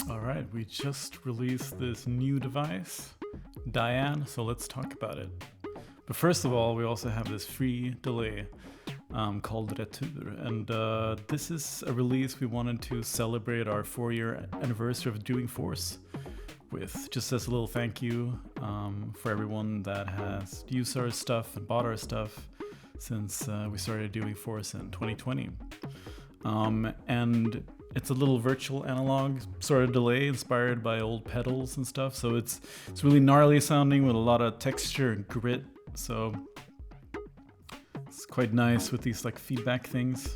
All right, we just released this new device, Dyad, so let's talk about it. But first of all, we also have this free delay called Retur, and this is a release we wanted to celebrate our 4-year anniversary of doing Force with, just as a little thank you for everyone that has used our stuff and bought our stuff since we started doing Force in 2020. And it's a little virtual analog sort of delay inspired by old pedals and stuff. So it's really gnarly sounding with a lot of texture and grit. So it's quite nice with these like feedback things.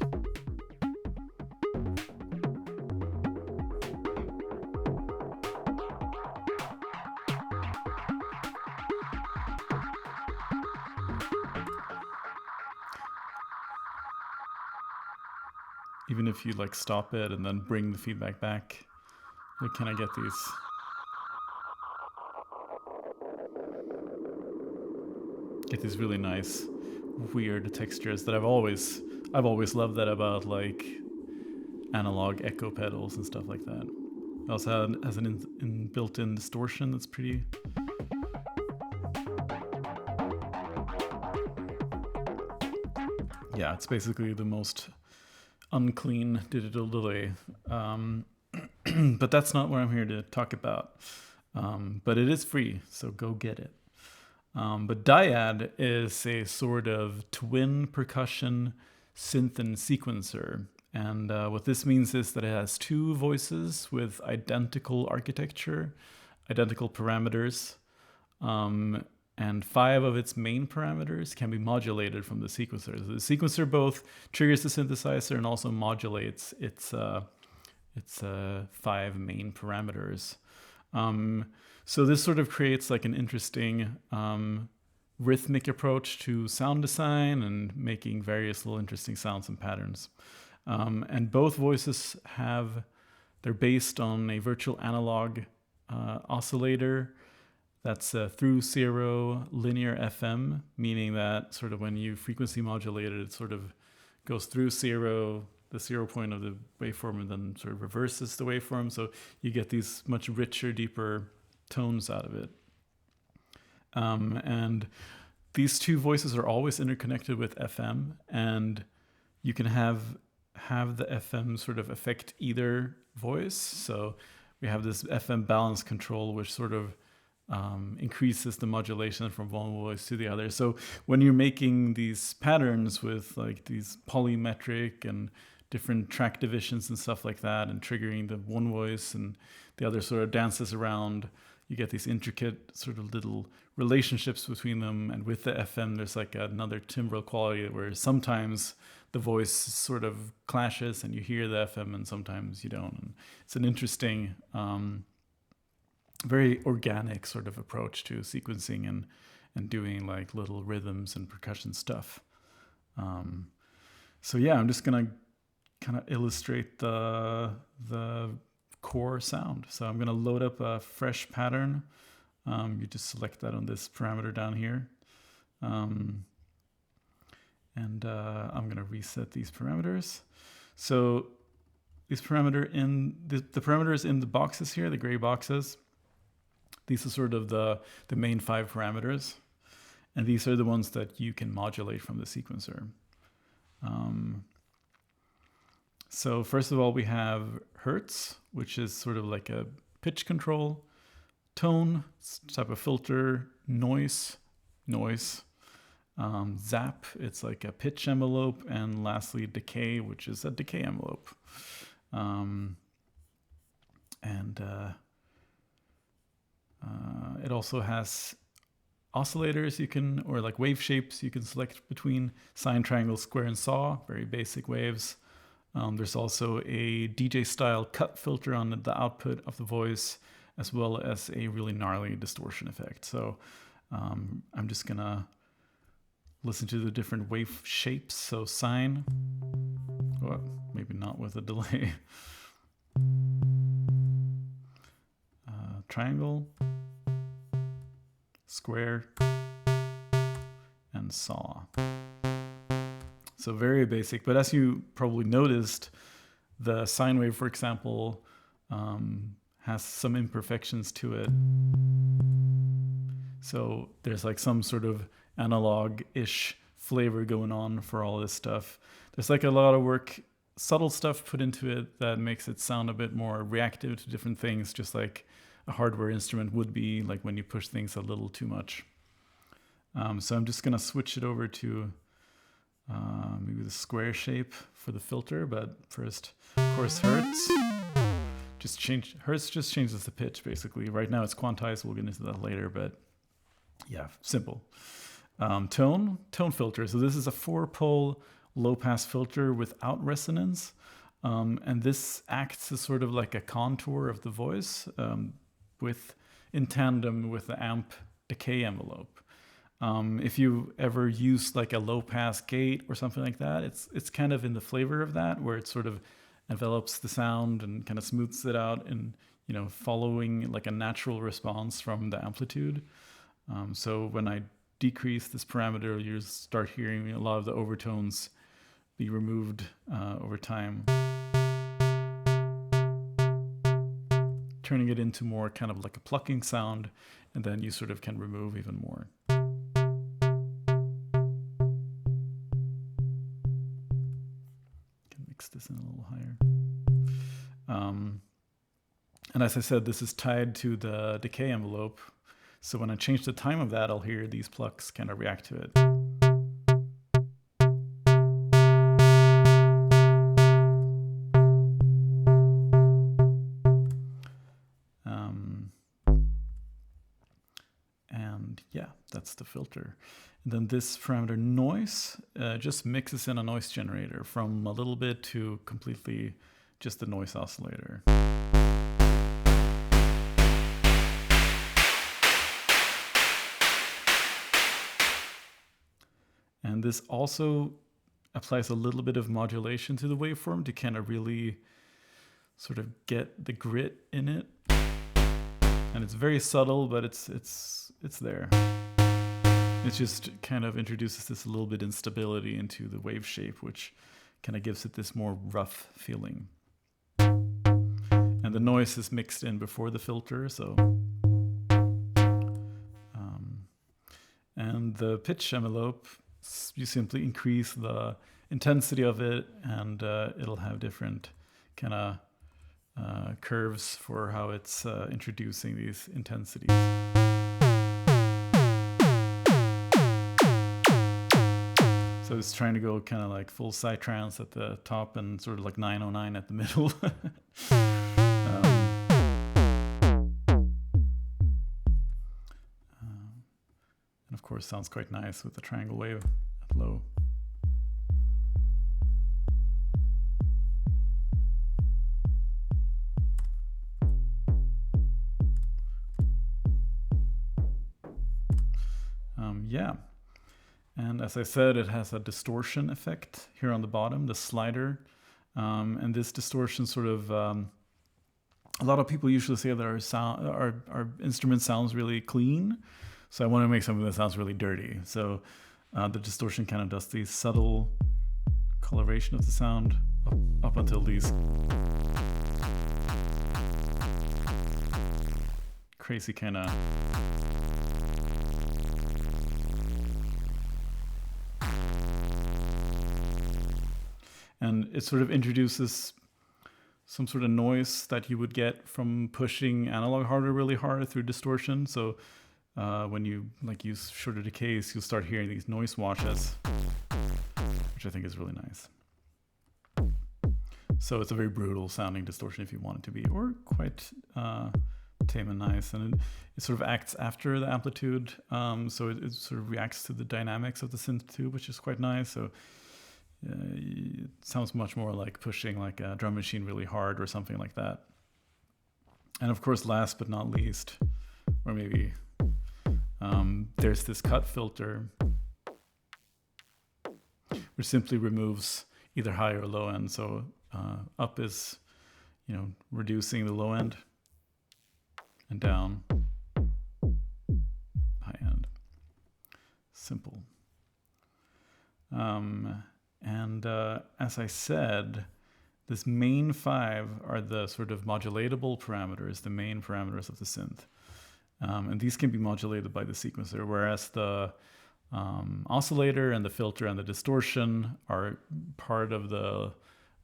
Even if you like stop it and then bring the feedback back, you kind of get these really nice, weird textures that I've always loved that about like analog echo pedals and stuff like that. It also has an built-in distortion that's pretty. Yeah, it's basically the most unclean digital delay, but that's not what I'm here to talk about. But it is free, so go get it. But Dyad is a sort of twin percussion synth and sequencer, and what this means is that it has 2 voices with identical architecture, identical parameters, and 5 of its main parameters can be modulated from the sequencer. So the sequencer both triggers the synthesizer and also modulates its 5 main parameters. So this sort of creates like an interesting rhythmic approach to sound design and making various little interesting sounds and patterns. And both voices they're based on a virtual analog oscillator that's through 0 linear FM, meaning that sort of when you frequency modulate it, it sort of goes through 0, the 0 point of the waveform, and then sort of reverses the waveform. So you get these much richer, deeper tones out of it. And these 2 voices are always interconnected with FM, and you can have the FM sort of affect either voice. So we have this FM balance control, which sort of increases the modulation from one voice to the other. So when you're making these patterns with like these polymetric and different track divisions and stuff like that, and triggering the one voice and the other sort of dances around, you get these intricate sort of little relationships between them. And with the FM, there's like another timbral quality where sometimes the voice sort of clashes and you hear the FM and sometimes you don't. And it's an interesting, very organic sort of approach to sequencing and doing like little rhythms and percussion stuff. So yeah, I'm just gonna kind of illustrate the core sound. So I'm gonna load up a fresh pattern. You just select that on this parameter down here. And I'm gonna reset these parameters. So these the parameters in the boxes here, the gray boxes, these are sort of the main 5 parameters, and these are the ones that you can modulate from the sequencer. So first of all, we have hertz, which is sort of like a pitch control, tone, type of filter, noise, zap, it's like a pitch envelope, and lastly decay, which is a decay envelope. It also has oscillators or like wave shapes you can select between: sine, triangle, square, and saw, very basic waves. There's also a DJ style cut filter on the output of the voice, as well as a really gnarly distortion effect. So I'm just gonna listen to the different wave shapes. So sine, well, maybe not with a delay. Triangle, square, and saw. So very basic, but as you probably noticed, the sine wave, for example, has some imperfections to it. So there's like some sort of analog-ish flavor going on for all this stuff. There's like a lot of work, subtle stuff put into it that makes it sound a bit more reactive to different things, just like a hardware instrument would be, like when you push things a little too much. So I'm just gonna switch it over to maybe the square shape for the filter, but first, of course, Hertz. Hertz just changes the pitch, basically. Right now it's quantized, we'll get into that later, but yeah, simple. Tone filter. So this is a 4-pole low-pass filter without resonance. And this acts as sort of like a contour of the voice in tandem with the amp decay envelope. If you ever use like a low-pass gate or something like that, it's kind of in the flavor of that, where it sort of envelops the sound and kind of smooths it out and, you know, following like a natural response from the amplitude. So when I decrease this parameter, you start hearing a lot of the overtones be removed over time, turning it into more kind of like a plucking sound, and then you sort of can remove even more. Can mix this in a little higher. And as I said, this is tied to the decay envelope. So when I change the time of that, I'll hear these plucks kind of react to it. And yeah, that's the filter. And then this parameter noise just mixes in a noise generator from a little bit to completely just the noise oscillator. And this also applies a little bit of modulation to the waveform to kind of really sort of get the grit in it. And it's very subtle, but it's there. It just kind of introduces this a little bit instability into the wave shape, which kind of gives it this more rough feeling. And the noise is mixed in before the filter, so. And the pitch envelope, you simply increase the intensity of it, and it'll have different kind of curves for how it's introducing these intensities. So it's trying to go kind of like full psytrance at the top and sort of like 909 at the middle. And of course sounds quite nice with the triangle wave at low. Yeah, and as I said, it has a distortion effect here on the bottom, the slider, and this distortion sort of, a lot of people usually say that our instrument sounds really clean, so I want to make something that sounds really dirty. So the distortion kind of does these subtle coloration of the sound up until these crazy kind of and it sort of introduces some sort of noise that you would get from pushing analog hardware really hard through distortion. So when you like use shorter decays, you'll start hearing these noise washes, which I think is really nice. So it's a very brutal sounding distortion if you want it to be, or quite tame and nice. And it sort of acts after the amplitude. So it sort of reacts to the dynamics of the synth too, which is quite nice. So it sounds much more like pushing like a drum machine really hard or something like that. And of course, last but not least, or maybe there's this cut filter, which simply removes either high or low end. So up is, you know, reducing the low end, and down, high end. Simple. And as I said, this main 5 are the sort of modulatable parameters, the main parameters of the synth. And these can be modulated by the sequencer, whereas the oscillator and the filter and the distortion are part of the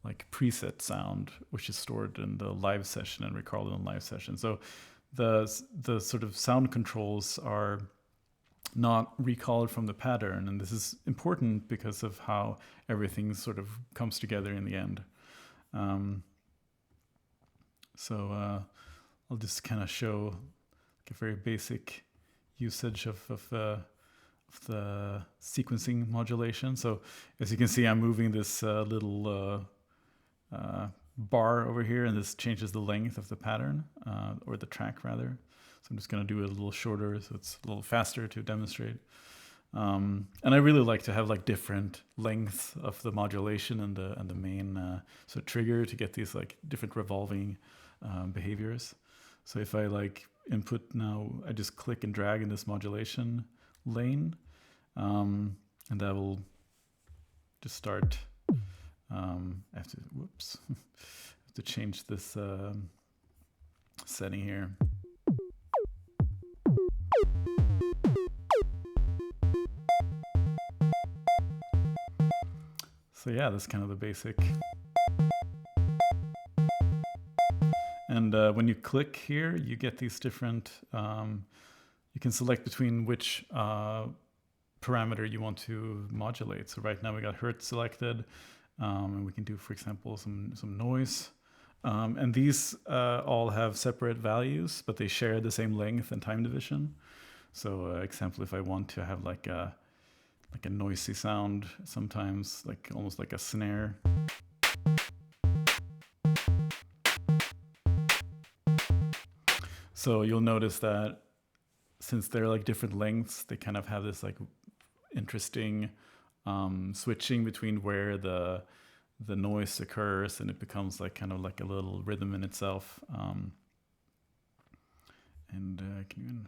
like preset sound, which is stored in the live session and recorded in the live session. So the sort of sound controls are not recalled from the pattern, and this is important because of how everything sort of comes together in the end. I'll just kind of show like a very basic usage of the sequencing modulation. So as you can see, I'm moving this little bar over here, and this changes the length of the pattern, or the track rather. So I'm just going to do it a little shorter so it's a little faster to demonstrate. And I really like to have like different lengths of the modulation and the main so trigger to get these like different revolving behaviors. So if I like input now, I just click and drag in this modulation lane, and that will just start. I have to, whoops, I have to change this setting here. So yeah, that's kind of the basic. And when you click here, you get these different, you can select between which parameter you want to modulate. So right now we got Hertz selected, and we can do, for example, some noise. And these all have separate values, but they share the same length and time division. So example, if I want to have like a noisy sound, sometimes like almost like a snare. So you'll notice that since they're like different lengths, they kind of have this like interesting switching between where the noise occurs, and it becomes like kind of like a little rhythm in itself. And I can even...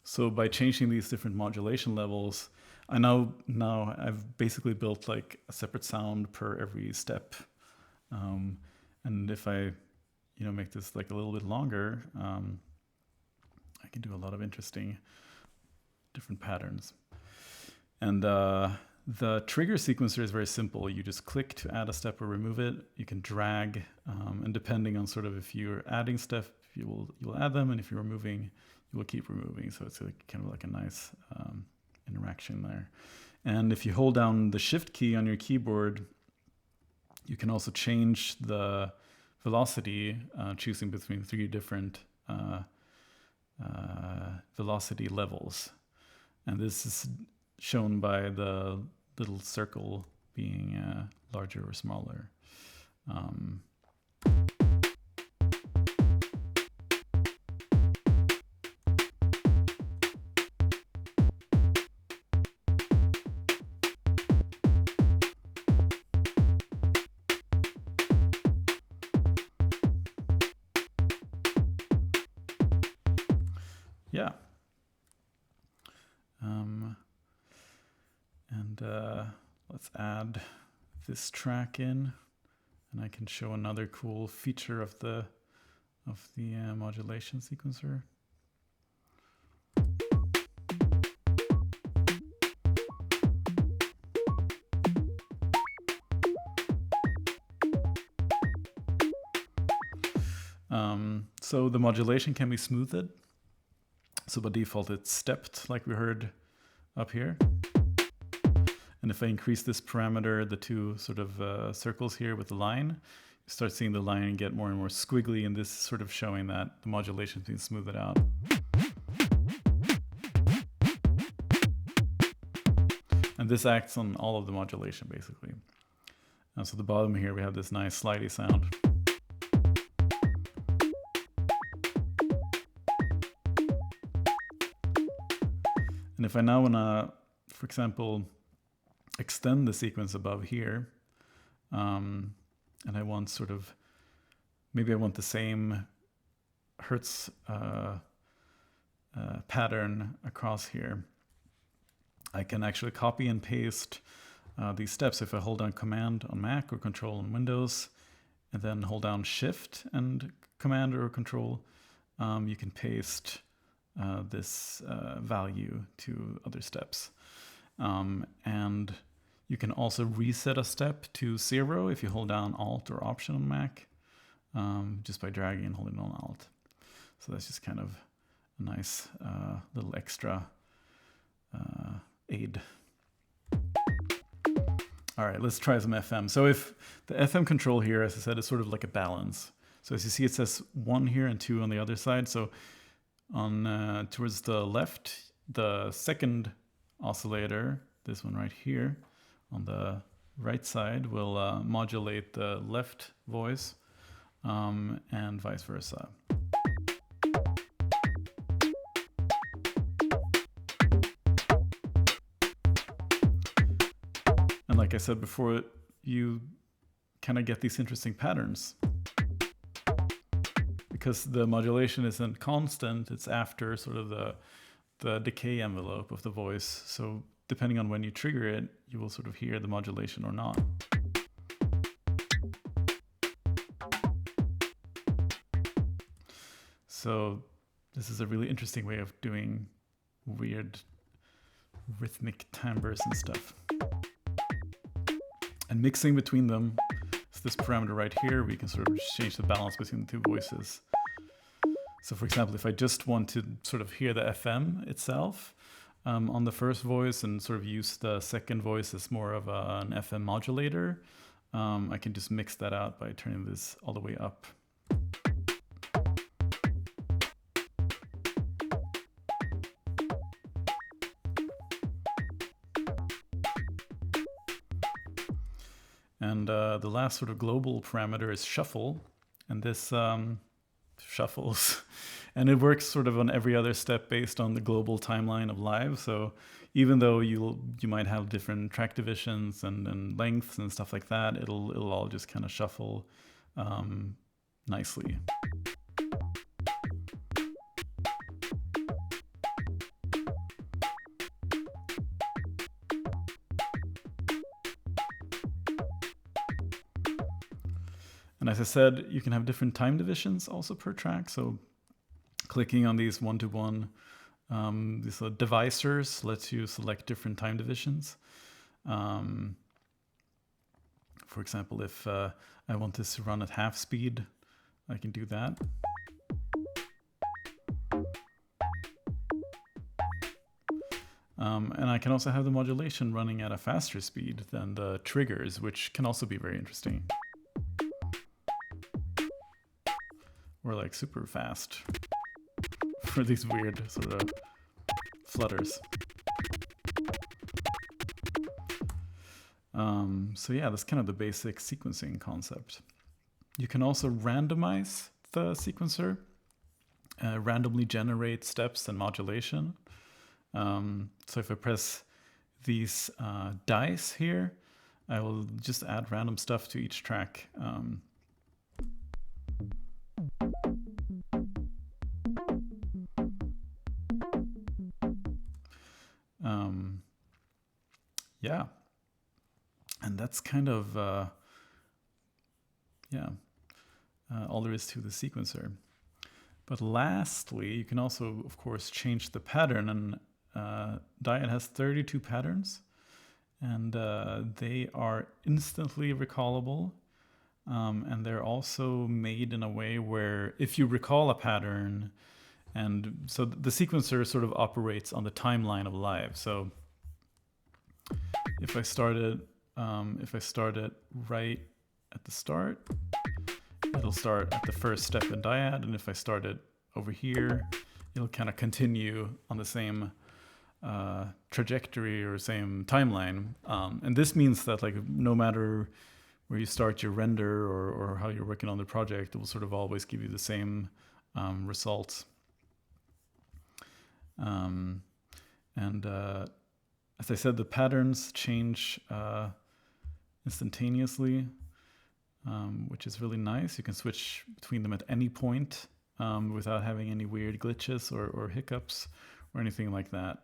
So by changing these different modulation levels, I now I've basically built like a separate sound per every step. And if I, make this like a little bit longer, I can do a lot of interesting different patterns. And the trigger sequencer is very simple. You just click to add a step or remove it. You can drag, and depending on sort of if you're adding stuff, you will add them, and if you're removing, you will keep removing. So it's kind of like a nice interaction there. And if you hold down the Shift key on your keyboard, you can also change the velocity, choosing between 3 different velocity levels. And this is shown by the little circle being larger or smaller. Yeah. Let's add this track in, and I can show another cool feature of the modulation sequencer. So the modulation can be smoothed. So by default, it's stepped, like we heard up here. And if I increase this parameter, the 2 sort of circles here with the line, you start seeing the line get more and more squiggly, and this is sort of showing that the modulation is being smoothed out. And this acts on all of the modulation, basically. So at the bottom here, we have this nice slidey sound. And if I now want to, for example, extend the sequence above here, and I want sort of, maybe I want the same Hertz pattern across here, I can actually copy and paste these steps. If I hold down Command on Mac or Control on Windows, and then hold down Shift and Command or Control, you can paste this value to other steps. And you can also reset a step to 0 if you hold down Alt or Option on Mac, just by dragging and holding on Alt. So that's just kind of a nice little extra aid. All right, let's try some FM. So if the FM control here, as I said, is sort of like a balance. So as you see, it says 1 here and 2 on the other side. So on towards the left, the second oscillator, this one right here, on the right side will modulate the left voice, and vice versa. And like I said before, you kind of get these interesting patterns. Because the modulation isn't constant, it's after sort of the decay envelope of the voice. So depending on when you trigger it, you will sort of hear the modulation or not. So this is a really interesting way of doing weird rhythmic timbres and stuff. And mixing between them, so this parameter right here, we can sort of change the balance between the two voices. So for example, if I just want to sort of hear the FM itself on the first voice and sort of use the second voice as more of an FM modulator, I can just mix that out by turning this all the way up. And the last sort of global parameter is shuffle, and this shuffles, and it works sort of on every other step based on the global timeline of live. So even though you might have different track divisions and lengths and stuff like that, it'll all just kind of shuffle nicely. And as I said, you can have different time divisions also per track. So clicking on these 1-to-1, these divisors lets you select different time divisions. For example, if I want this to run at half speed, I can do that. And I can also have the modulation running at a faster speed than the triggers, which can also be very interesting. Or like super fast for these weird sort of flutters. So yeah, that's kind of the basic sequencing concept. You can also randomize the sequencer, randomly generate steps and modulation. So if I press these dice here, I will just add random stuff to each track. Yeah, and that's kind of all there is to the sequencer. But lastly, you can also, of course, change the pattern, and Dyad has 32 patterns, and they are instantly recallable, and they're also made in a way where if you recall a pattern, and so the sequencer sort of operates on the timeline of live. So if I start it right at the start, it'll start at the first step in Dyad, and if I start it over here, it'll kind of continue on the same trajectory or same timeline. And this means that like no matter where you start your render or how you're working on the project, it will sort of always give you the same results. As I said, the patterns change instantaneously, which is really nice. You can switch between them at any point without having any weird glitches or hiccups or anything like that.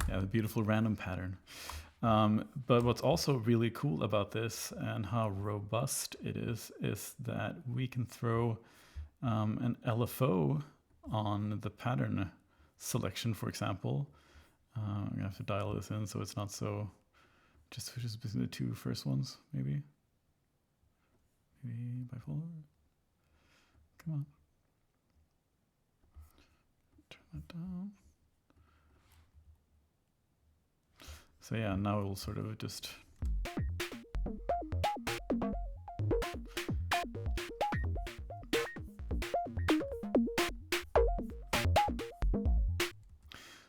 Yeah, the beautiful random pattern. But what's also really cool about this and how robust it is that we can throw an LFO on the pattern selection, for example. I'm gonna have to dial this in so it's not so, just switches between the two first ones, maybe bipolar. Come on, turn that down. So yeah, now it will sort of just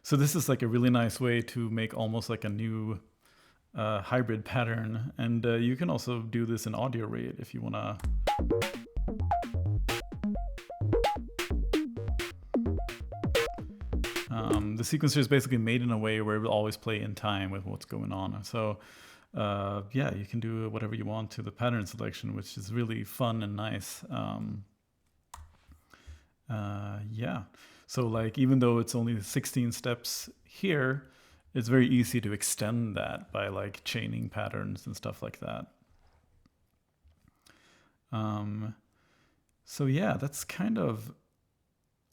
so this is like a really nice way to make almost like a new hybrid pattern, and you can also do this in audio rate if you wanna. The sequencer is basically made in a way where it will always play in time with what's going on. So yeah, you can do whatever you want to the pattern selection, which is really fun and nice. Yeah, so like even though it's only 16 steps here, it's very easy to extend that by like chaining patterns and stuff like that. So yeah, that's kind of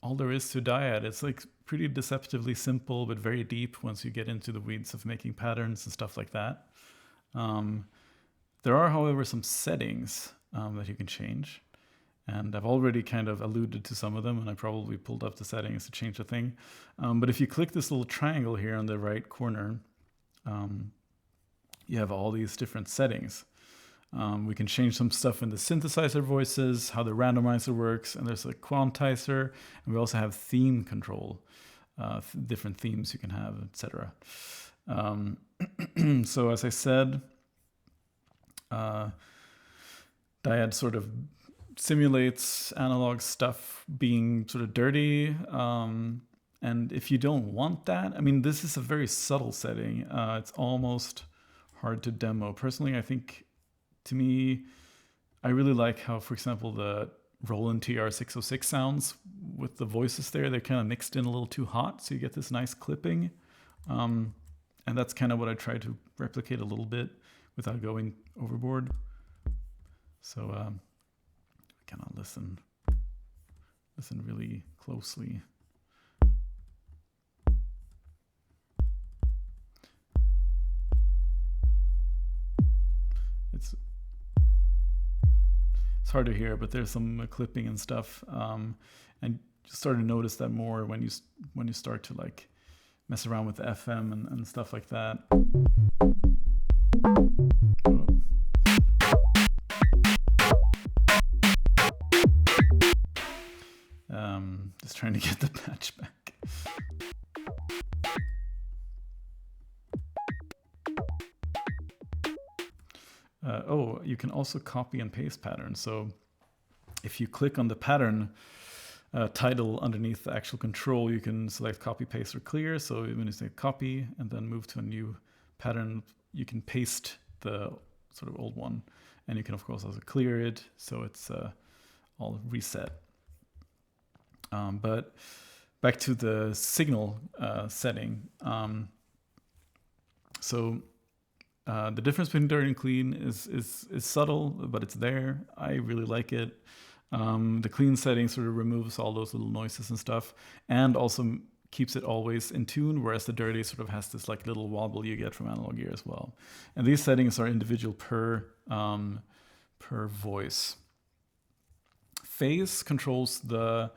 all there is to Dyad. It's like pretty deceptively simple, but very deep once you get into the weeds of making patterns and stuff like that. There are, however, some settings that you can change. And I've already kind of alluded to some of them, and I probably pulled up the settings to change the thing. But if you click this little triangle here on the right corner, you have all these different settings. We can change some stuff in the synthesizer voices, how the randomizer works, and there's a quantizer, and we also have theme control, different themes you can have, etc. So as I said, Dyad sort of simulates analog stuff being sort of dirty, and if you don't want that, I mean, this is a very subtle setting. It's almost hard to demo. Personally, I think, to me, I really like how, for example, the Roland TR-606 sounds with the voices there, they're kind of mixed in a little too hot, so you get this nice clipping. And that's kind of what I try to replicate a little bit without going overboard. So we cannot listen really closely. It's hard to hear, but there's some clipping and stuff, and you start to notice that more when you start to like mess around with the FM and stuff like that. Just trying to get the patch back. Oh, you can also copy and paste patterns. So if you click on the pattern title underneath the actual control, you can select copy, paste, or clear. So when you say copy and then move to a new pattern, you can paste the sort of old one. And you can, of course, also clear it so it's all reset. But back to the signal setting. The difference between dirty and clean is subtle, but it's there. I really like it. The clean setting sort of removes all those little noises and stuff, and also keeps it always in tune, whereas the dirty sort of has this like little wobble you get from analog gear as well. And these settings are individual per voice. Phase controls the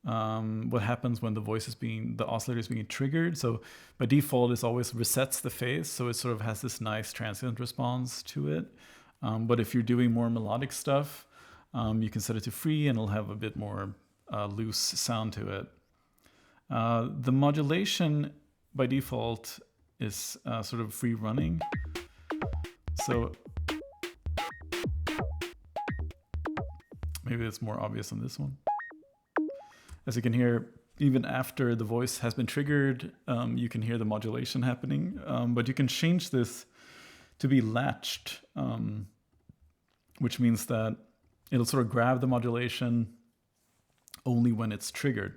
what happens when the oscillator is being triggered. So by default, it always resets the phase, so it sort of has this nice transient response to it. But if you're doing more melodic stuff, you can set it to free, and it'll have a bit more loose sound to it. The modulation by default is sort of free running. So maybe it's more obvious on this one. As you can hear, even after the voice has been triggered, you can hear the modulation happening. But you can change this to be latched, which means that it'll sort of grab the modulation only when it's triggered.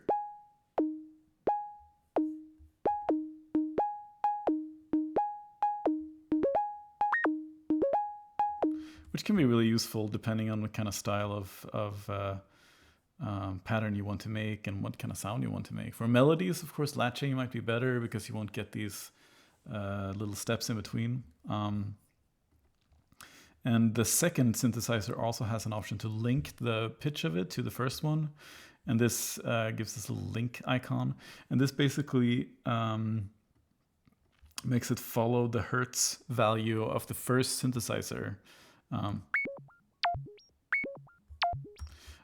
Which can be really useful depending on what kind of style of pattern you want to make and what kind of sound you want to make. For melodies, of course, latching might be better because you won't get these little steps in between. And the second synthesizer also has an option to link the pitch of it to the first one. And this gives this little link icon. And this basically makes it follow the hertz value of the first synthesizer.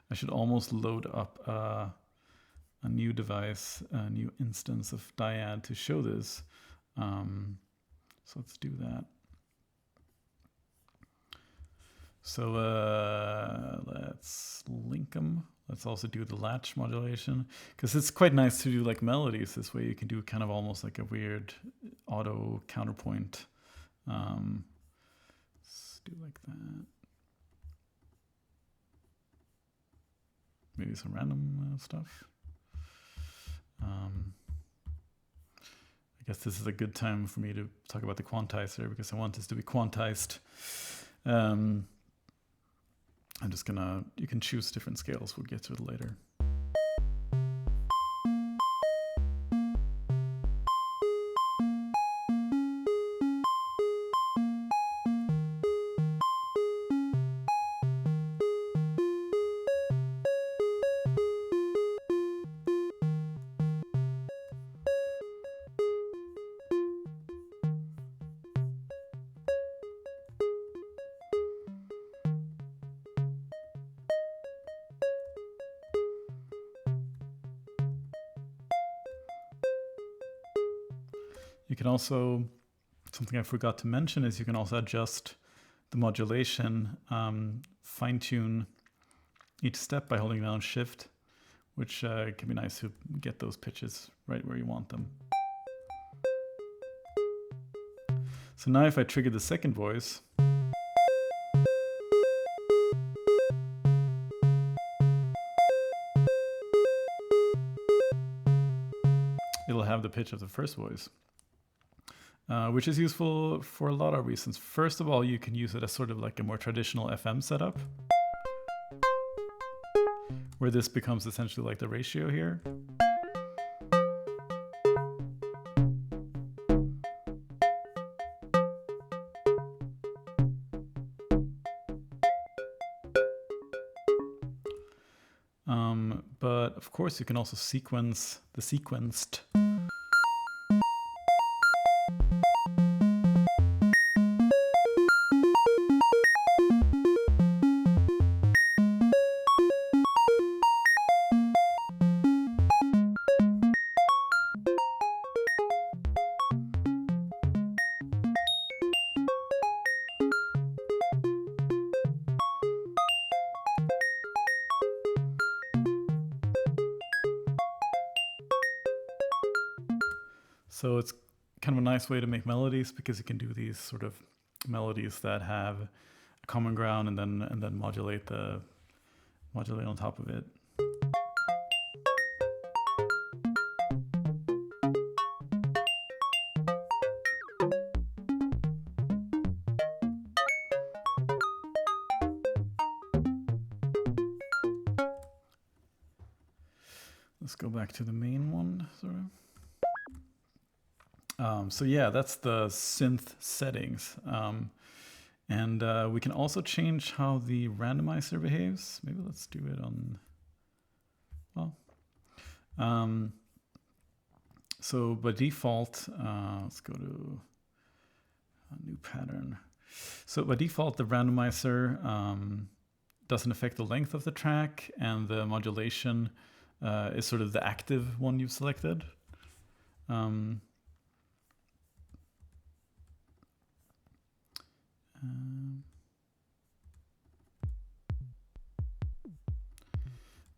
I should almost load up a new device, a new instance of Dyad to show this. So let's do that. So let's link them. Let's also do the latch modulation, because it's quite nice to do like melodies. This way you can do kind of almost like a weird auto counterpoint. Let's do like that. Maybe some random stuff. I guess this is a good time for me to talk about the quantizer, because I want this to be quantized. I'm just gonna, you can choose different scales. We'll get to it later. You can also, something I forgot to mention is you can also adjust the modulation, fine-tune each step by holding down Shift, which can be nice to get those pitches right where you want them. So now if I trigger the second voice, it'll have the pitch of the first voice. Which is useful for a lot of reasons. First of all, you can use it as sort of like a more traditional FM setup, where this becomes essentially like the ratio here. But of course, you can also sequence the sequenced. So it's kind of a nice way to make melodies, because you can do these sort of melodies that have a common ground and then modulate on top of it. Let's go back to the main one, sort of. So yeah, that's the synth settings. And we can also change how the randomizer behaves. Maybe let's do it on, well, So by default, let's go to a new pattern. So by default, the randomizer doesn't affect the length of the track, and the modulation is sort of the active one you've selected.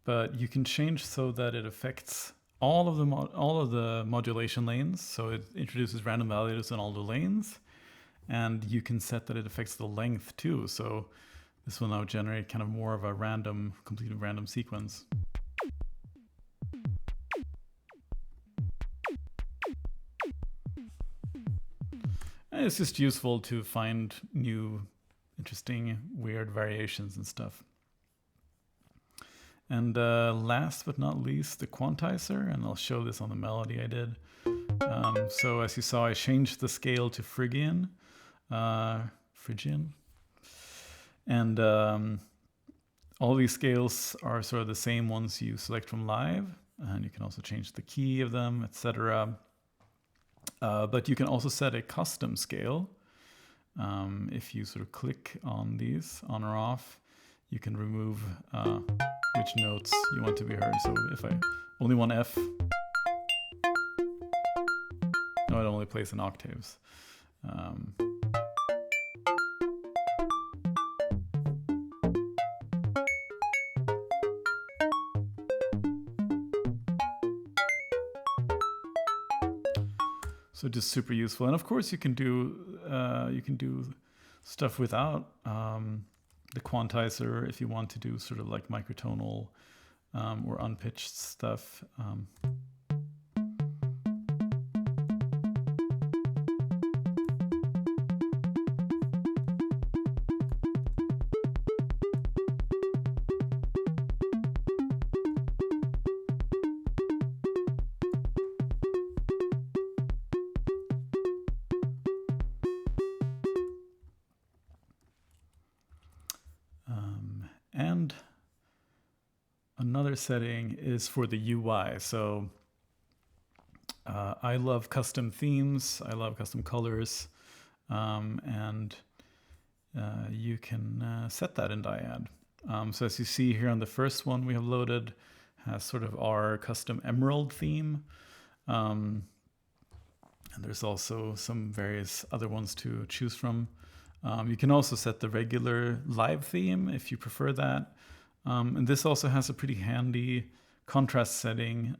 But you can change so that it affects all of the modulation lanes. So it introduces random values in all the lanes, and you can set that it affects the length too. So this will now generate kind of more of a random, completely random sequence. And it's just useful to find new, interesting, weird variations and stuff. And last but not least, the quantizer, and I'll show this on the melody I did. So as you saw, I changed the scale to Phrygian. And all these scales are sort of the same ones you select from live, and you can also change the key of them, etc. But you can also set a custom scale. If you sort of click on these on or off, you can remove which notes you want to be heard. So if I only want F, no, it only plays in octaves. So just super useful. And of course you can do stuff without the quantizer if you want to do sort of like microtonal or unpitched stuff. And another setting is for the UI. So I love custom themes, I love custom colors, and you can set that in Dyad. So as you see here on the first one we have loaded, has sort of our custom emerald theme. And there's also some various other ones to choose from. You can also set the regular live theme if you prefer that. And this also has a pretty handy contrast setting.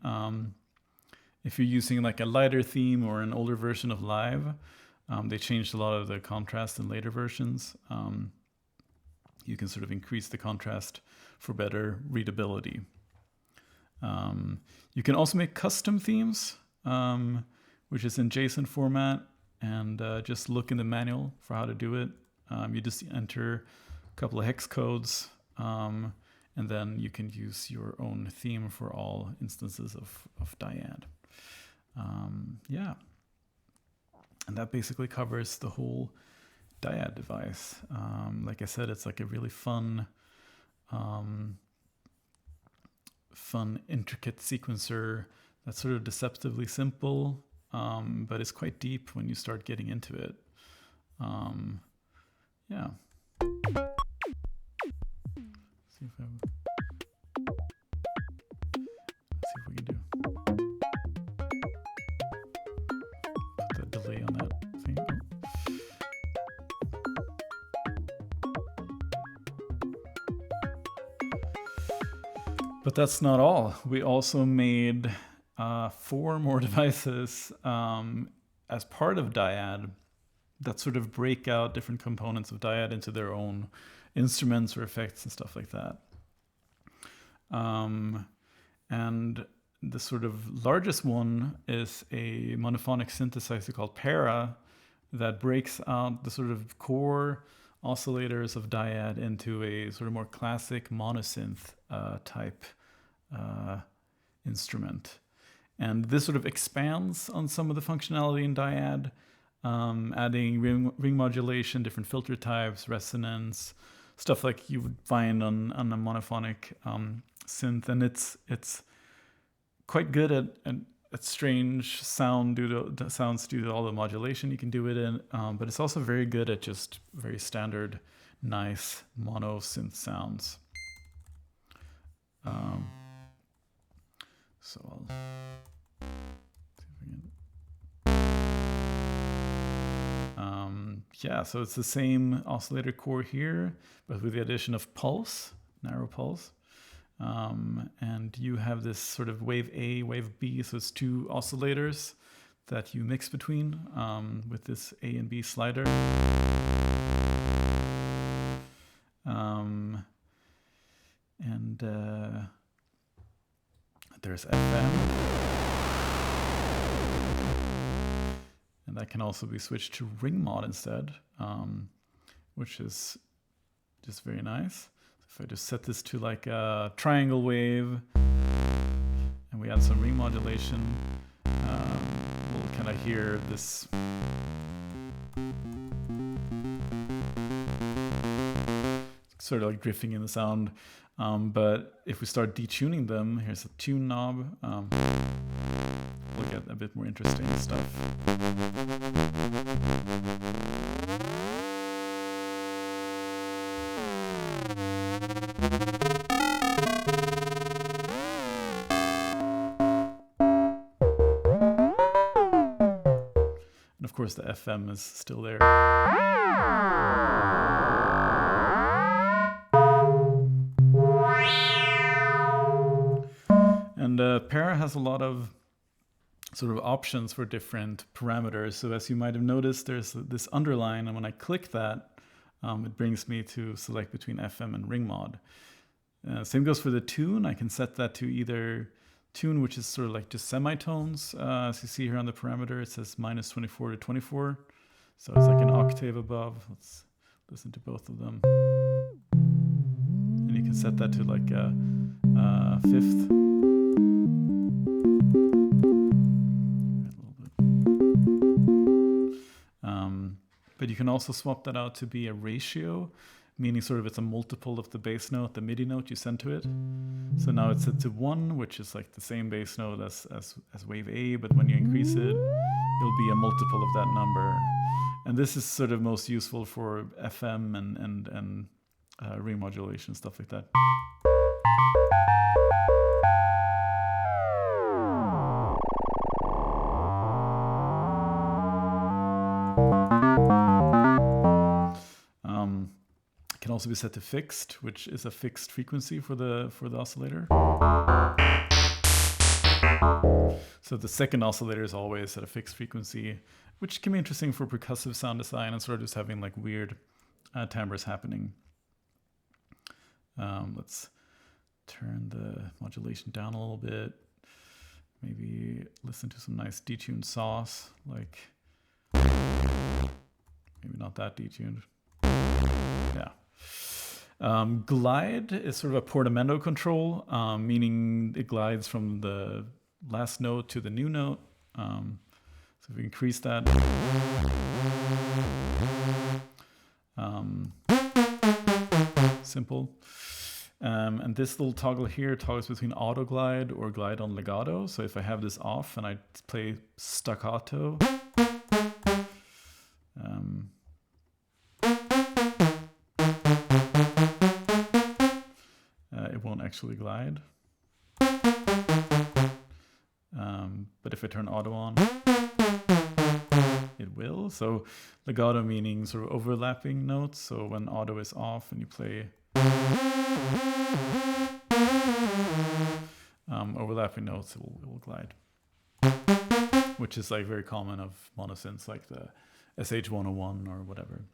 If you're using like a lighter theme or an older version of live, they changed a lot of the contrast in later versions. You can sort of increase the contrast for better readability. You can also make custom themes, which is in JSON format. And just look in the manual for how to do it. You just enter a couple of hex codes, and then you can use your own theme for all instances of Dyad. Yeah. And that basically covers the whole Dyad device. Like I said, it's like a really fun, intricate sequencer that's sort of deceptively simple. But it's quite deep when you start getting into it. Yeah. See if we can do. Put the delay on that thing. But that's not all. We also made 4 more devices as part of Dyad that sort of break out different components of Dyad into their own instruments or effects and stuff like that. And the sort of largest one is a monophonic synthesizer called Para that breaks out the sort of core oscillators of Dyad into a sort of more classic monosynth type instrument. And this sort of expands on some of the functionality in Dyad, adding ring modulation, different filter types, resonance, stuff like you would find on a monophonic synth. And it's quite good at strange sounds due to all the modulation you can do it in, but it's also very good at just very standard, nice mono synth sounds. So I'll see if we can. Yeah, so it's the same oscillator core here, but with the addition of pulse, narrow pulse. And you have this sort of wave A, wave B, so it's two oscillators that you mix between with this A and B slider. There's FM. And that can also be switched to ring mod instead, which is just very nice. If I just set this to like a triangle wave and we add some ring modulation, we'll kind of hear this sort of like drifting in the sound. But if we start detuning them, here's a tune knob, we'll get a bit more interesting stuff. And of course the FM is still there. And Para has a lot of sort of options for different parameters. So as you might have noticed, there's this underline, and when I click that, it brings me to select between FM and ring mod. Same goes for the tune. I can set that to either tune, which is sort of like just semitones. As you see here on the parameter, it says -24 to 24. So it's like an octave above. Let's listen to both of them. And you can set that to like a fifth. But you can also swap that out to be a ratio, meaning sort of it's a multiple of the bass note, the MIDI note you send to it. So now it's set to 1, which is like the same bass note as wave A, but when you increase it, it'll be a multiple of that number. And this is sort of most useful for FM and ring modulation, stuff like that. Can also be set to fixed, which is a fixed frequency for the oscillator. So the second oscillator is always at a fixed frequency, which can be interesting for percussive sound design and sort of just having like weird timbres happening. Let's turn the modulation down a little bit. Maybe listen to some nice detuned sauce, like maybe not that detuned. Yeah. Glide is sort of a portamento control, meaning it glides from the last note to the new note. So if we increase that, simple. And this little toggle here toggles between auto glide or glide on legato. So if I have this off and I play staccato, it won't actually glide. But if I turn auto on, it will. So legato meaning sort of overlapping notes. So when auto is off and you play overlapping notes, it will glide. Which is like very common of monosynths like the SH101 or whatever.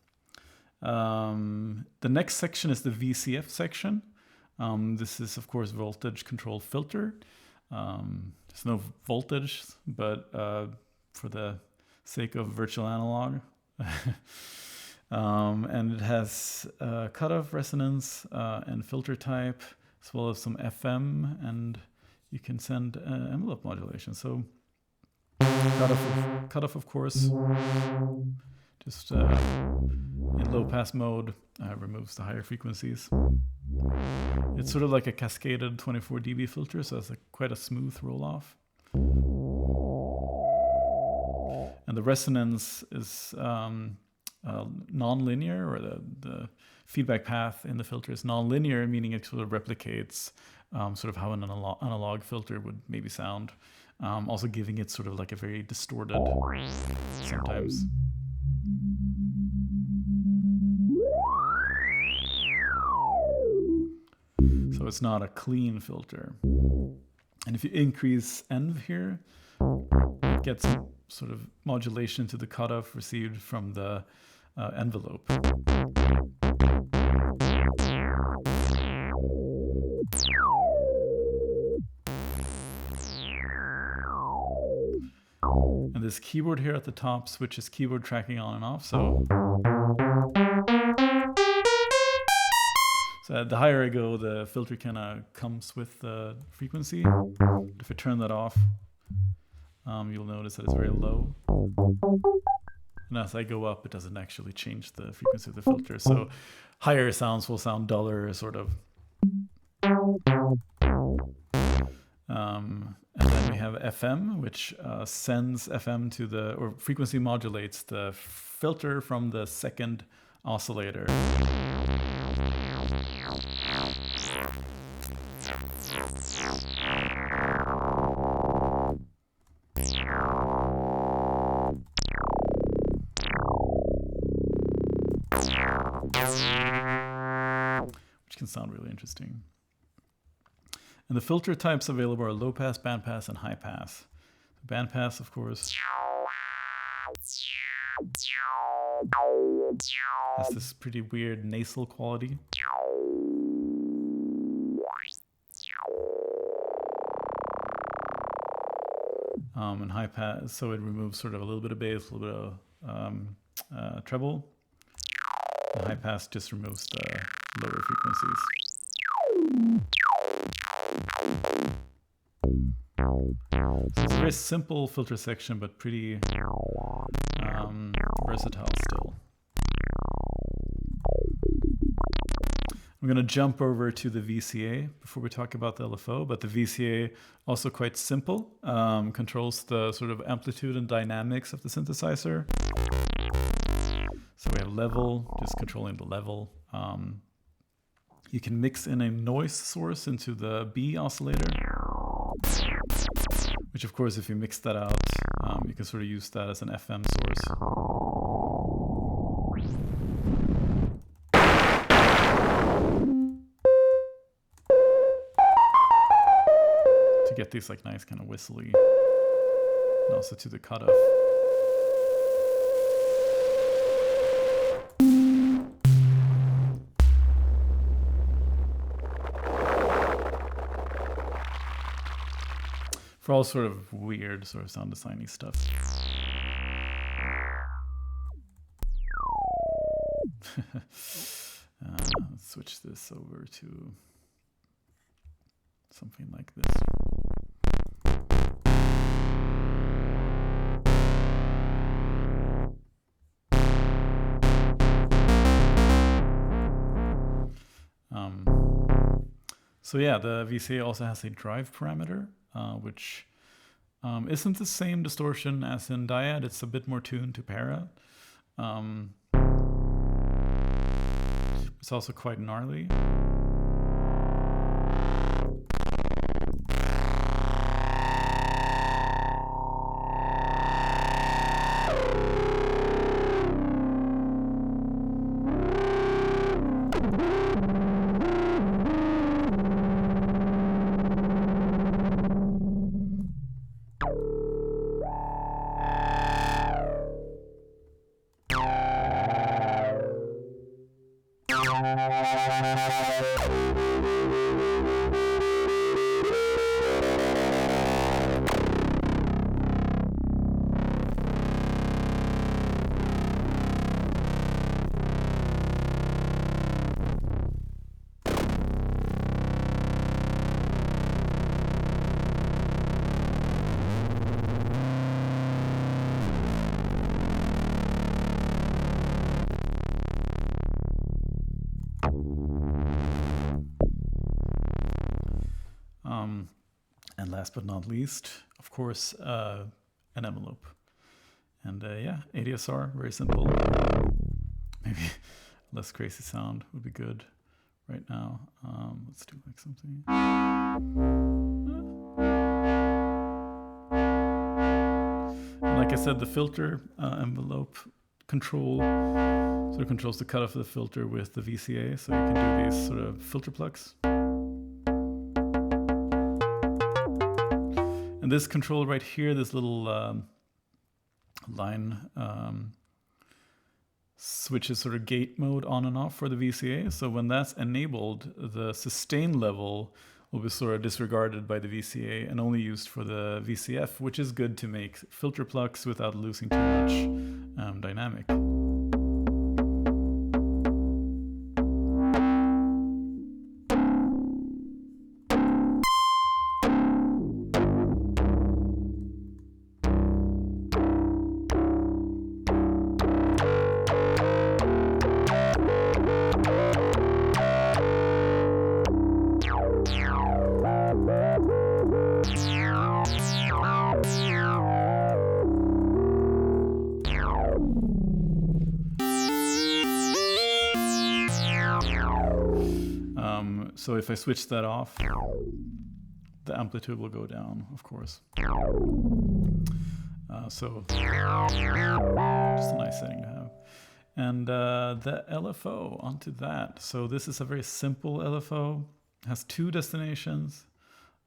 The next section is the VCF section. This is, of course, voltage control filter. There's no voltage, but for the sake of virtual analog. And it has cutoff, resonance, and filter type, as well as some FM, and you can send envelope modulation. So cutoff, of course, just in low pass mode, removes the higher frequencies. It's sort of like a cascaded 24 dB filter, so it's quite a smooth roll-off. And the resonance is non-linear, or the feedback path in the filter is non-linear, meaning it sort of replicates sort of how an analog filter would maybe sound, also giving it sort of like a very distorted sometimes. So it's not a clean filter. And if you increase env here, it gets sort of modulation to the cutoff received from the envelope. And this keyboard here at the top switches keyboard tracking on and off. So the higher I go, the filter kind of comes with the frequency. If I turn that off, you'll notice that it's very low. And as I go up, it doesn't actually change the frequency of the filter. So higher sounds will sound duller, sort of. And then we have FM, which sends FM to or frequency modulates the filter from the second oscillator. Which can sound really interesting. And the filter types available are low pass, band pass, and high pass. Band pass, of course, has this pretty weird nasal quality. And high pass, so it removes sort of a little bit of bass, a little bit of treble. The high pass just removes the lower frequencies. So it's a very simple filter section, but pretty versatile still. I'm going to jump over to the VCA before we talk about the LFO, but the VCA also quite simple, controls the sort of amplitude and dynamics of the synthesizer. So we have level, just controlling the level. You can mix in a noise source into the B oscillator, which of course, if you mix that out, you can sort of use that as an FM source. To get these like nice kind of whistly, and also to the cutoff. For all sort of weird sort of sound designy stuff. Let's switch this over to something like this. So yeah, the VCA also has a drive parameter, which isn't the same distortion as in Dyad. It's a bit more tuned to para. It's also quite gnarly. last but not least, of course, an envelope. And yeah, ADSR, very simple. Maybe less crazy sound would be good right now. Let's do like something. And like I said, the filter envelope control sort of controls the cutoff of the filter with the VCA, so you can do these sort of filter plugs. And this control right here, this little line switches sort of gate mode on and off for the VCA. So when that's enabled, the sustain level will be sort of disregarded by the VCA and only used for the VCF, which is good to make filter plugs without losing too much dynamic. So if I switch that off, the amplitude will go down, of course. So just a nice setting to have. And the LFO, onto that. So this is a very simple LFO. It has two destinations.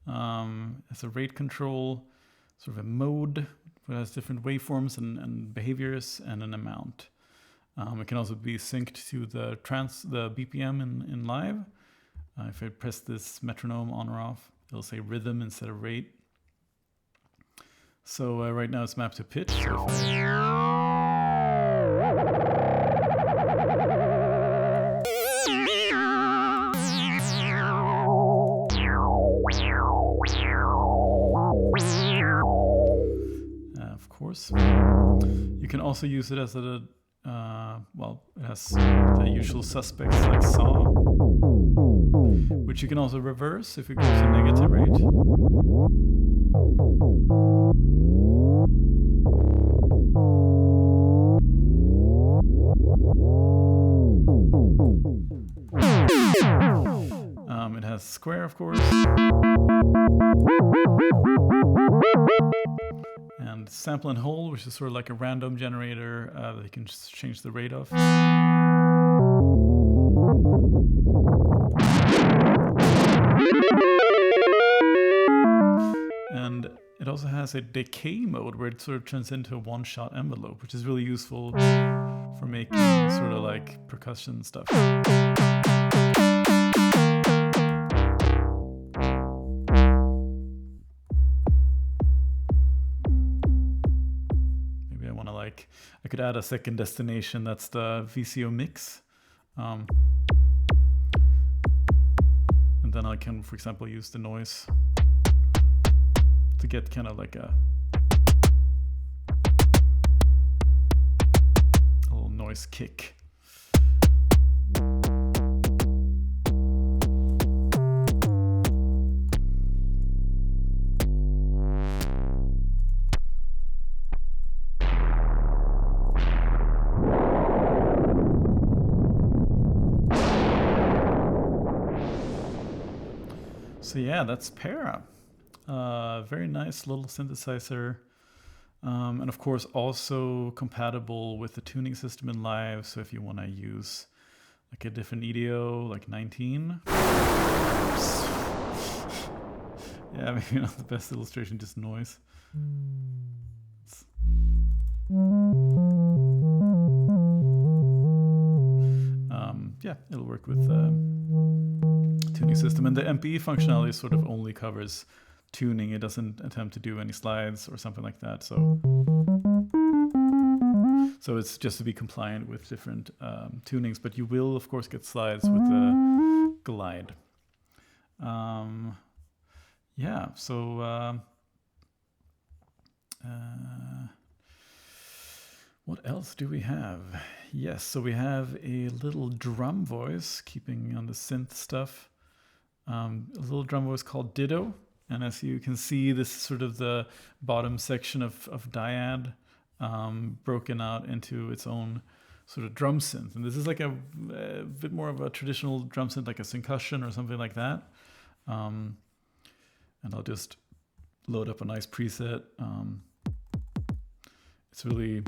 It's a rate control, sort of a mode, it has different waveforms and behaviors, and an amount. It can also be synced to the BPM in live. If I press this metronome on or off, it'll say rhythm instead of rate. So right now it's mapped to pitch. So if of course, you can also use it as a well, it has the usual suspects like saw, which you can also reverse if it goes to negative rate. It has square, of course. And sample and hold, which is sort of like a random generator that you can just change the rate of. And it also has a decay mode where it sort of turns into a one-shot envelope, which is really useful for making sort of like percussion stuff. I could add a second destination, that's the VCO mix. And then I can, for example, use the noise to get kind of like a little noise kick. So yeah, that's Para. Very nice little synthesizer. And of course also compatible with the tuning system in live. So if you want to use like a different EDO, like 19. Yeah, maybe not the best illustration, just noise. Yeah, it'll work with tuning system, and the MPE functionality sort of only covers tuning. It doesn't attempt to do any slides or something like that. So it's just to be compliant with different tunings, but you will of course get slides with the glide. Yeah, so what else do we have? Yes, so we have a little drum voice, keeping on the synth stuff. A little drum voice called Ditto. And as you can see, this is sort of the bottom section of Dyad, broken out into its own sort of drum synth. And this is like a bit more of a traditional drum synth, like a syncussion or something like that. And I'll just load up a nice preset. It's really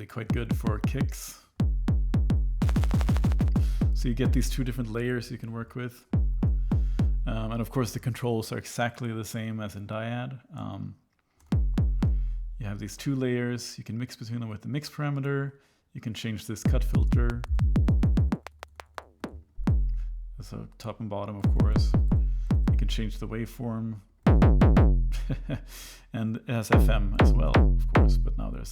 quite good for kicks. So you get these two different layers you can work with. And of course the controls are exactly the same as in Dyad. You have these two layers. You can mix between them with the mix parameter. You can change this cut filter. So top and bottom, of course. You can change the waveform. And it has FM as well, of course, but now there's...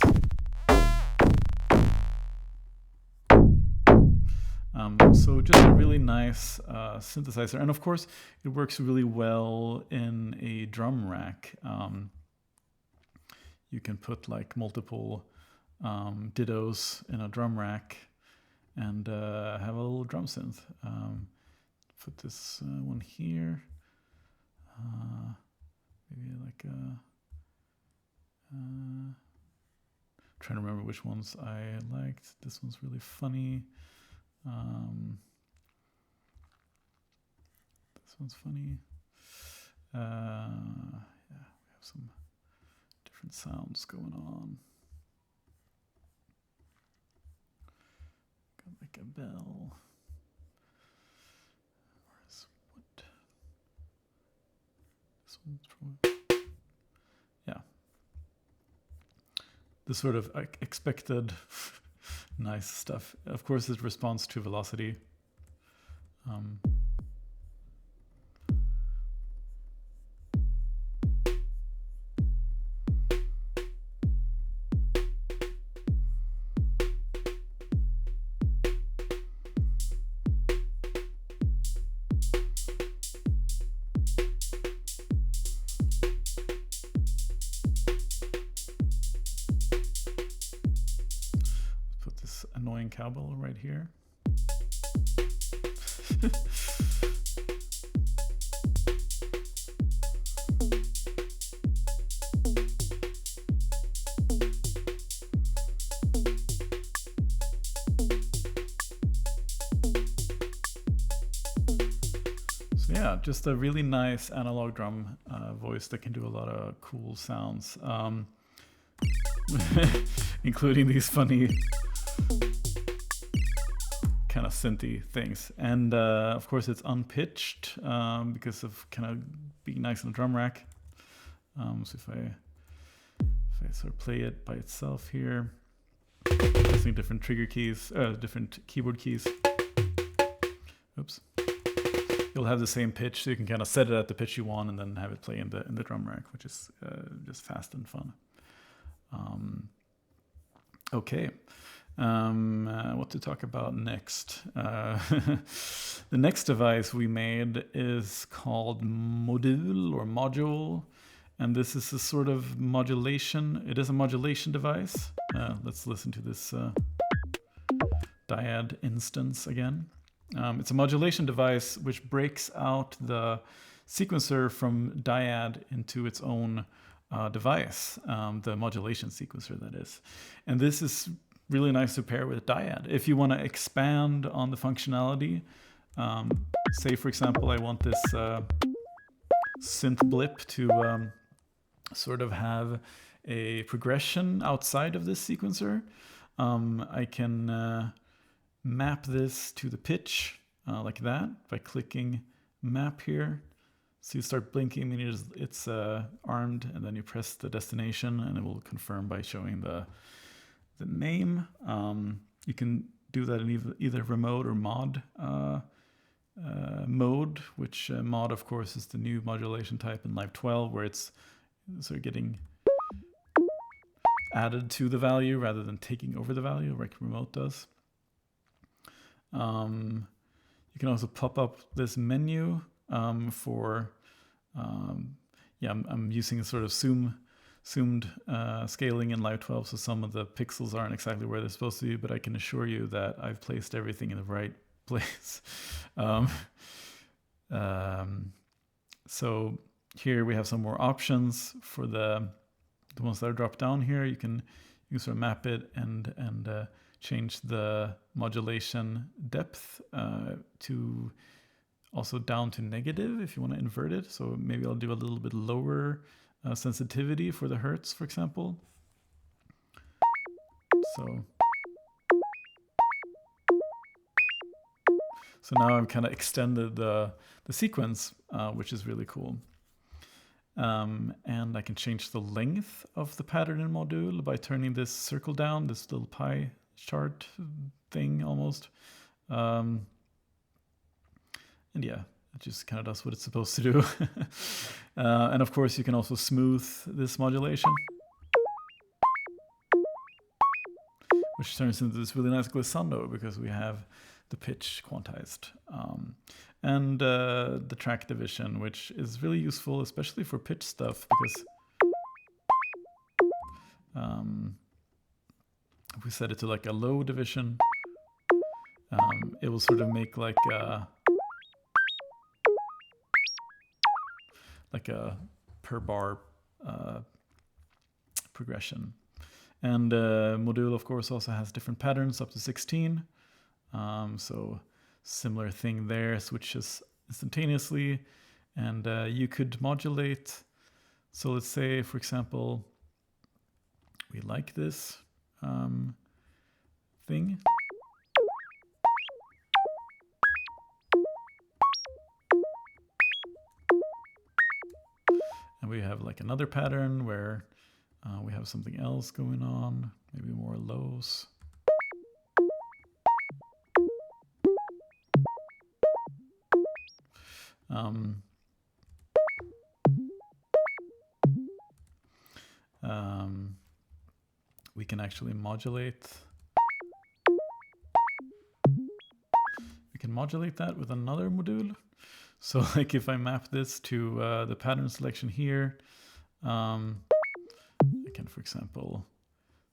So just a really nice synthesizer. And of course, it works really well in a drum rack. You can put like multiple dittos in a drum rack and have a little drum synth. Put this one here. Maybe like trying to remember which ones I liked. This one's really funny. This one's funny. Yeah, we have some different sounds going on. Got like a bell. Where's what? This one's from, yeah. The sort of expected nice stuff. Of course, it responds to velocity. Annoying cowbell right here. So yeah, just a really nice analog drum voice that can do a lot of cool sounds, including these funny kind of synthy things. And of course it's unpitched because of kind of being nice in the drum rack. So if I sort of play it by itself here, using different trigger keys, different keyboard keys, oops, you'll have the same pitch, so you can kind of set it at the pitch you want and then have it play in the drum rack, which is just fast and fun. Okay. What to talk about next? The next device we made is called Modul, and this is a sort of modulation. It is a modulation device. Let's listen to this Dyad instance again. It's a modulation device which breaks out the sequencer from Dyad into its own device, the modulation sequencer, that is. And this is really nice to pair with Dyad. If you want to expand on the functionality, say for example, I want this synth blip to sort of have a progression outside of this sequencer, I can map this to the pitch like that by clicking map here. So you start blinking, meaning it's armed, and then you press the destination and it will confirm by showing the name. You can do that in either remote or mod mode, which mod, of course, is the new modulation type in Live 12, where it's sort of getting added to the value rather than taking over the value like remote does. You can also pop up this menu for, yeah, I'm using a sort of zoomed scaling in Live 12, so some of the pixels aren't exactly where they're supposed to be, but I can assure you that I've placed everything in the right place. So here we have some more options for the ones that are dropped down here. You can sort of map it and change the modulation depth to also down to negative if you want to invert it. So maybe I'll do a little bit lower sensitivity for the hertz, for example. So now I've kind of extended the sequence, which is really cool. And I can change the length of the pattern in Modul by turning this circle down, this little pie chart thing almost. And yeah, it just kind of does what it's supposed to do. And of course, you can also smooth this modulation, which turns into this really nice glissando because we have the pitch quantized. And the track division, which is really useful, especially for pitch stuff, because if we set it to like a low division, it will sort of make like a per bar progression. And Modul, of course, also has different patterns up to 16. So similar thing there, switches instantaneously, and you could modulate. So let's say, for example, we like this thing. And we have like another pattern where we have something else going on, maybe more lows. We can actually modulate. We can modulate that with another module. So like if I map this to the pattern selection here, I can, for example,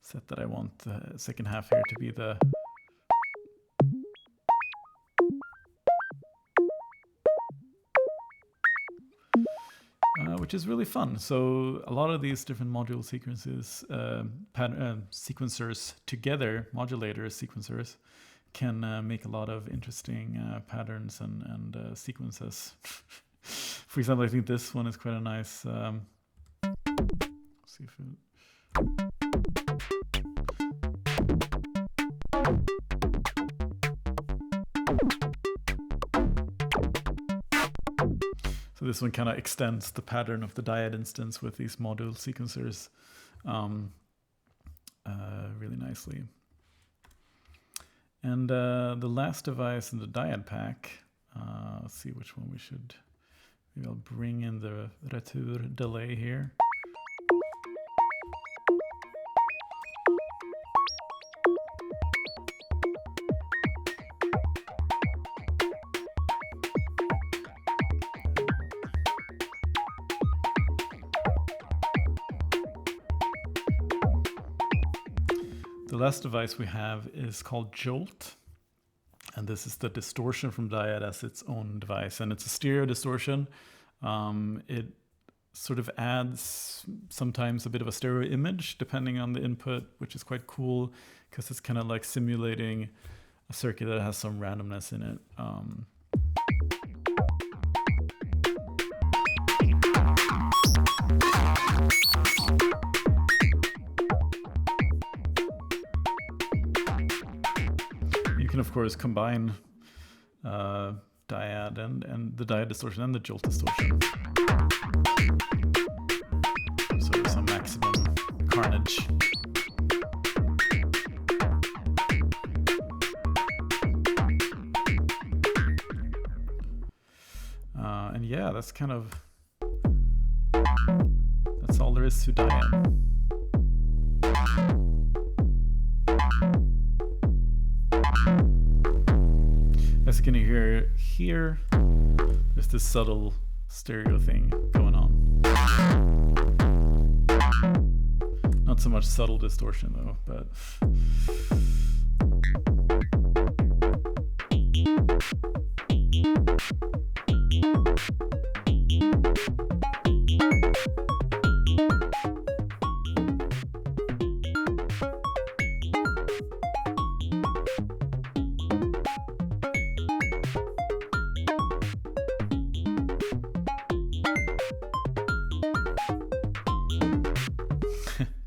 set that I want the second half here to be the which is really fun. So a lot of these different module sequences, sequencers together, modulators, sequencers, can make a lot of interesting patterns and sequences. For example, I think this one is quite a nice. See if it. So this one kind of extends the pattern of the Dyad instance with these module sequencers really nicely. And the last device in the Dyad pack, let's see which one we should, maybe I'll bring in the Retur delay here. The last device we have is called Jolt, and this is the distortion from Dyad as its own device, and it's a stereo distortion. It sort of adds sometimes a bit of a stereo image depending on the input, which is quite cool because it's kind of like simulating a circuit that has some randomness in it. Of course, combine Dyad and the Dyad distortion and the Jolt distortion. So there's some maximum carnage. And yeah, that's kind of, that's all there is to Dyad. As you can hear here, there's this subtle stereo thing going on. Not so much subtle distortion though, but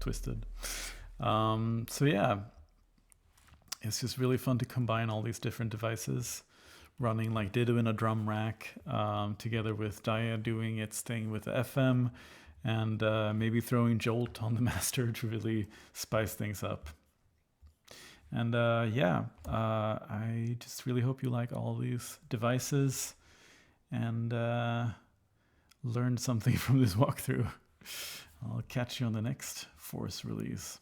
twisted. So yeah, it's just really fun to combine all these different devices, running like Ditto in a drum rack, together with Dyad doing its thing with the FM, and maybe throwing Jolt on the master to really spice things up. And I just really hope you like all these devices and learned something from this walkthrough. I'll catch you on the next Force release.